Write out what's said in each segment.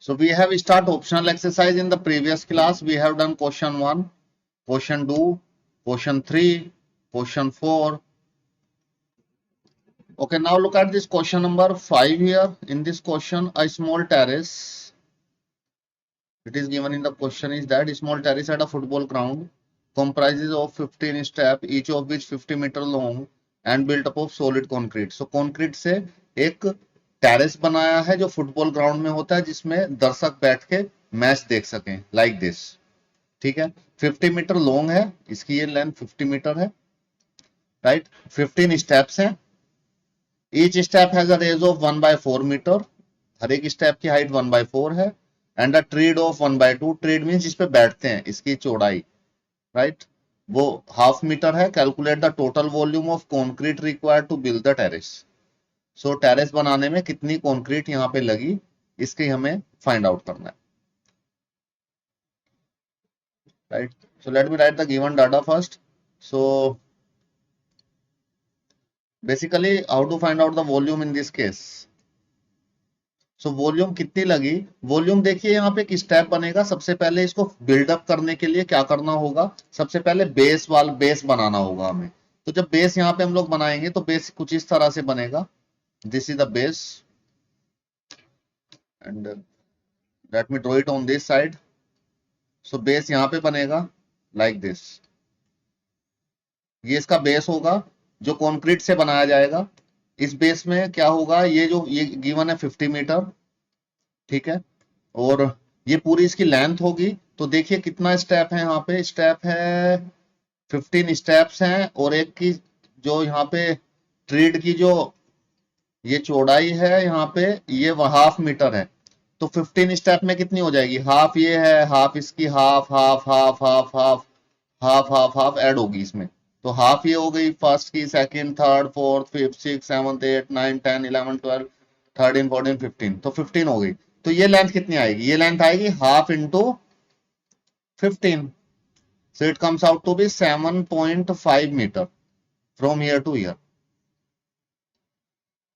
So we have start optional exercise in the previous class. We have done question 1, question 2, question 3, question 4. Okay, now look at this question number 5 here. In this question, a small terrace. It is given in the question is that small terrace at a football ground comprises of 15 steps, each of which 50 meter long and built up of solid concrete. So concrete से एक terrace बनाया है जो football ground में होता है जिसमें दर्शक बैठ के मैच देख सकें लाइक दिस. ठीक है, 50 मीटर लॉन्ग है, इसकी ये लेंथ 50 मीटर है, राइट. 15 स्टेप्स हैं, each step has a raise of 1/4 metre, हर एक स्टेप की हाइट 1/4 है, and a tread of 1/2. Tread mean जिसपे बैठते हैं, इसकी चौड़ाई, राइट, वो हाफ मीटर है. Calculate the total volume of concrete required to build the terrace. So terrace बनाने में कितनी कॉन्क्रीट यहाँ पे लगी, इसकी हमें फाइंड आउट करना है, right. So let me write the given data first. So basically how to find out the volume in this case. So volume कितनी लगी, वॉल्यूम देखिए यहाँ पे एक स्टेप बनेगा. सबसे पहले इसको बिल्डअप करने के लिए क्या करना होगा, सबसे पहले बेस बनाना होगा हमें. तो जब बेस यहाँ पे हम लोग बनाएंगे तो बेस कुछ इस तरह से बनेगा. This is the base and let me draw it on this side. So base यहाँ पे बनेगा लाइक दिस. ये इसका बेस होगा जो कंक्रीट से बनाया जाएगा. इस बेस में क्या होगा, ये जो ये गिवन है 50 मीटर, ठीक है, और ये पूरी इसकी लेंथ होगी. तो देखिए कितना स्टेप है यहाँ पे, स्टेप है 15 स्टेप्स हैं, और एक की जो यहाँ पे ट्रीड की जो ये चौड़ाई है यहाँ पे ये हाफ मीटर है. तो 15 स्टेप में कितनी हो जाएगी, हाफ ये है, हाफ इसकी, half half half half half half half half add होगी इसमें. तो हाफ ये हो गई फर्स्ट की, second, third, fourth, fifth, six, seventh, 8, 9, 10, 11, 12, 13, 14, 15. तो 15 हो गई. तो ये लेंथ कितनी आएगी, ये लेंथ आएगी half into 15. So it comes out to be 7.5 metre from here to here.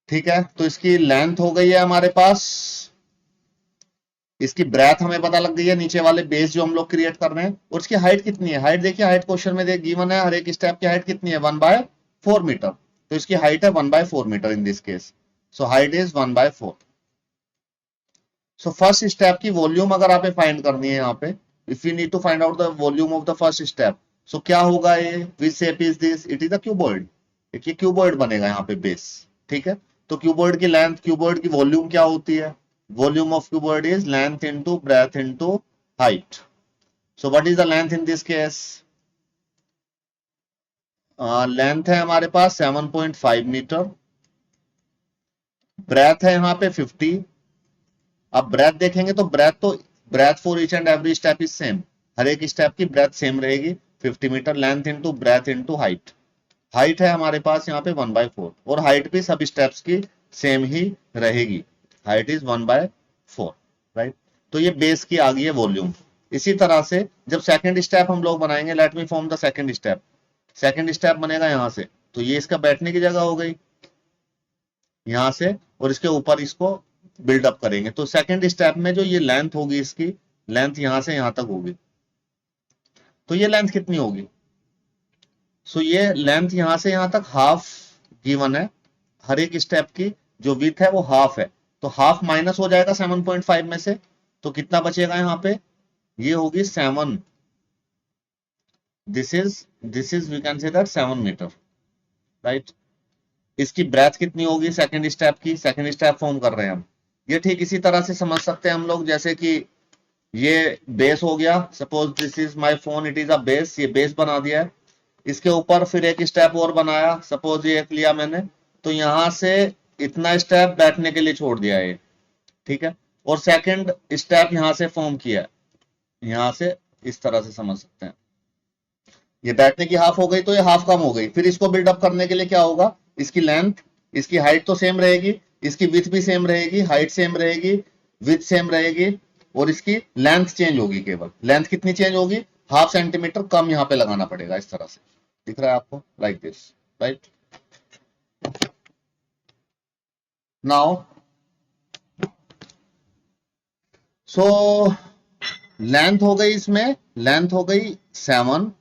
ठीक है, तो इसकी लेंथ हो गई है हमारे पास. इसकी ब्रेथ हमें पता लग गई है, नीचे वाले बेस जो हम लोग क्रिएट कर रहे हैं. और इसकी हाइट कितनी है, हाइट देखिए, हाइट क्वेश्चन में गिवन है, हर एक स्टेप की हाइट कितनी है 1/4 मीटर. तो इसकी हाइट है 1/4 metre in this case. So height is 1/4. So first step की वॉल्यूम अगर आप फाइंड करनी है यहाँ पे, if you need to find out the volume of the first step, so क्या होगा, ये which shape is this, it is a cuboid. देखिए क्यूबॉइड बनेगा यहाँ पे बेस. ठीक है, तो क्यूबॉइड की लेंथ, क्यूबॉइड की वॉल्यूम क्या होती है, volume of cuboid is length into breadth into height. So what is the length in this case? Length है हमारे पास 7.5 मीटर, ब्रेथ है यहाँ पे 50. अब ब्रेथ देखेंगे तो breadth for each and every step is same, हर एक स्टेप की ब्रेथ सेम रहेगी 50 metre. Length into breadth into height, height है हमारे पास यहाँ पे 1/4, और हाइट भी सब स्टेप्स की सेम ही रहेगी, हाइट इज 1/4, राइट. तो ये बेस की आ गई है वॉल्यूम. इसी तरह से जब सेकंड स्टेप हम लोग बनाएंगे, let me form the second step. Second step बनेगा यहां से, तो ये इसका बैठने की जगह हो गई यहां से, और इसके ऊपर इसको बिल्डअप करेंगे. तो सेकंड स्टेप में जो ये लेंथ होगी, इसकी लेंथ यहां से यहां तक होगी. तो ये लेंथ कितनी होगी, सो ये लेंथ यहां से यहां तक हाफ गिवन है, हर एक स्टेप की जो विड्थ है वो हाफ है. तो हाफ माइनस हो जाएगा 7.5 में से, तो कितना बचेगा यहाँ पे, ये होगी 7. This is we can say that 7 metre, right. इसकी ब्रेथ कितनी होगी सेकंड स्टेप की, सेकंड स्टेप फॉर्म कर रहे हैं हम. ये ठीक इसी तरह से समझ सकते हैं हम लोग, जैसे कि ये बेस हो गया, suppose this is my phone, it is a base, ये बेस बना दिया है. इसके ऊपर फिर एक स्टेप और बनाया, सपोज ये एक लिया मैंने, तो यहां से इतना स्टेप बैठने के लिए छोड़ दिया है, ठीक है. और सेकंड स्टेप यहां से फॉर्म किया, यहां से इस तरह से समझ सकते हैं. ये बैठने की हाफ हो गई, तो ये हाफ कम हो गई. फिर इसको बिल्डअप करने के लिए क्या होगा, इसकी लेंथ, इसकी हाइट तो सेम रहेगी, इसकी विड्थ भी सेम रहेगी, हाइट सेम रहेगी, विड्थ सेम रहेगी, और इसकी लेंथ चेंज होगी. केवल लेंथ कितनी चेंज होगी, हाफ सेंटीमीटर कम यहाँ पे लगाना पड़ेगा. इस तरह से दिख रहा है आपको, like this, right. Now so length हो गई, इसमें लेंथ हो गई 7,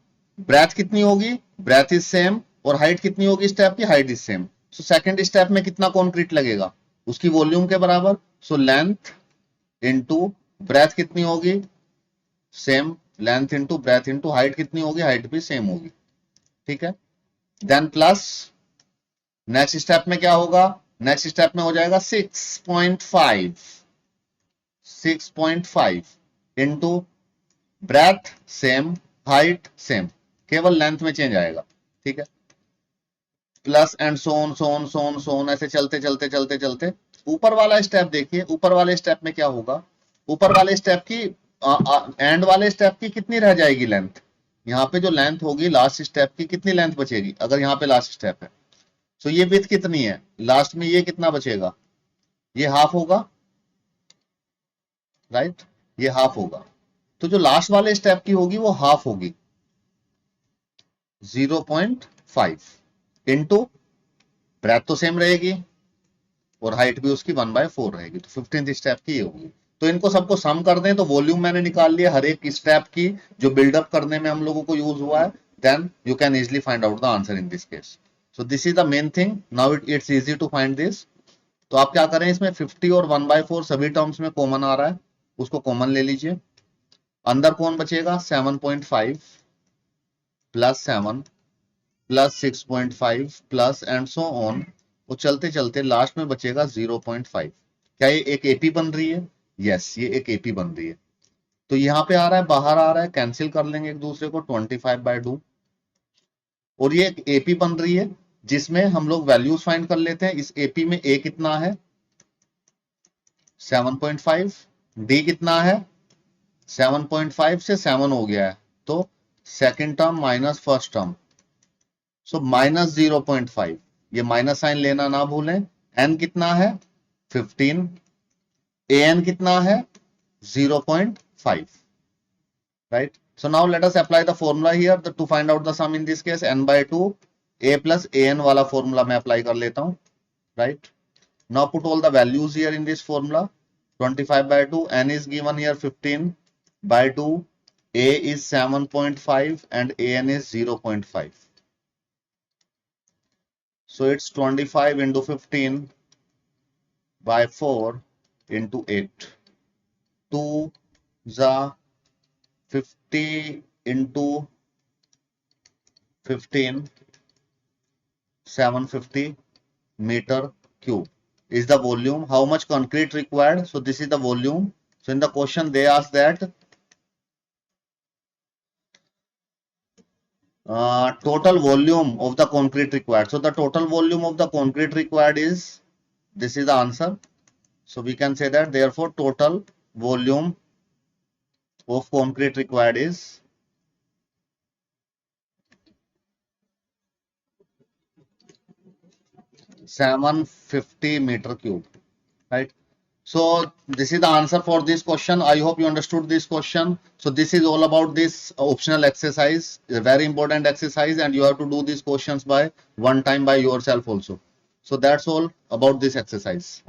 ब्रेथ कितनी होगी, ब्रेथ इज सेम, और हाइट कितनी होगी स्टेप की, height is same. So second step में कितना कंक्रीट लगेगा, उसकी वॉल्यूम के बराबर। सो लेंथ इनटू ब्रेथ कितनी होगी, same, length into breadth into height कितनी होगी, हाइट भी सेम होगी, ठीक है। देन प्लस नेक्स्ट स्टेप में क्या होगा, नेक्स्ट स्टेप में हो जाएगा 6.5 into breadth same, height same, केवल लेंथ में चेंज आएगा, ठीक है। प्लस एंड सोन सोन सोन सोन ऐसे चलते चलते चलते चलते ऊपर वाला स्टेप देखिए, ऊपर वाले स्टेप में क्या होगा, ऊपर वाले स्टेप की एंड वाले स्टेप की कितनी रह जाएगी लेंथ, यहाँ पे जो लेंथ होगी लास्ट स्टेप की कितनी लेंथ बचेगी, अगर यहाँ पे लास्ट स्टेप है। सो ये विड्थ कितनी है लास्ट में, ये कितना बचेगा, ये हाफ होगा, राइट, ये हाफ होगा। तो जो लास्ट वाले स्टेप की होगी वो हाफ होगी, 0.5 इनटू ब्रेथ तो सेम रहेगी और हाइट भी उसकी 1/4 रहेगी, तो 15th स्टेप की ये होगी। तो इनको सबको सम कर दें तो वॉल्यूम मैंने निकाल लिया हर एक स्टेप की जो बिल्डअप करने में हम लोगों को यूज हुआ है, then you can easily find out the answer in this case. So this is the main thing, now it's easy to find this. तो आप क्या करें, इसमें 50 और 1/4 सभी टर्म्स में कॉमन आ रहा है, उसको कॉमन ले लीजिए। अंदर कौन बचेगा, 7.5 plus 7 plus 6.5 plus and so on, वो चलते चलते लास्ट में बचेगा 0.5। क्या ये एक एपी बन रही है, यस ये एक एपी बन रही है। तो यहां पे आ रहा है, बाहर आ रहा है, कैंसिल कर लेंगे एक दूसरे को, 25/2, और ये एक एपी बन रही है जिसमें हम लोग वैल्यूज फाइंड कर लेते हैं। इस एपी में ए कितना है 7.5, डी कितना है 7.5 से 7 हो गया है, तो second term minus first term, so minus 0.5, ये माइनस साइन लेना ना भूलें। एन कितना है 15, ए एन कितना है 0.5, right? So now let us apply the formula here to find out the sum in this case, n/2 a plus an वाला formula मैं apply कर लेता हूँ, right? Now put all the values here in this formula, 25/2, n is given here 15/2, a is 7.5 and an is 0.5. So it's 25 into 15/4 into 8. 2 the 50 into 15, 750 meter cube is the volume. How much concrete required? So this is the volume. So in the question they ask that total volume of the concrete required. So the total volume of the concrete required is, this is the answer. So we can say that therefore total volume of concrete required is 750 meter cube, right? So this is the answer for this question. I hope you understood this question. So this is all about this optional exercise, a very important exercise, and you have to do these questions by one time by yourself also. So that's all about this exercise.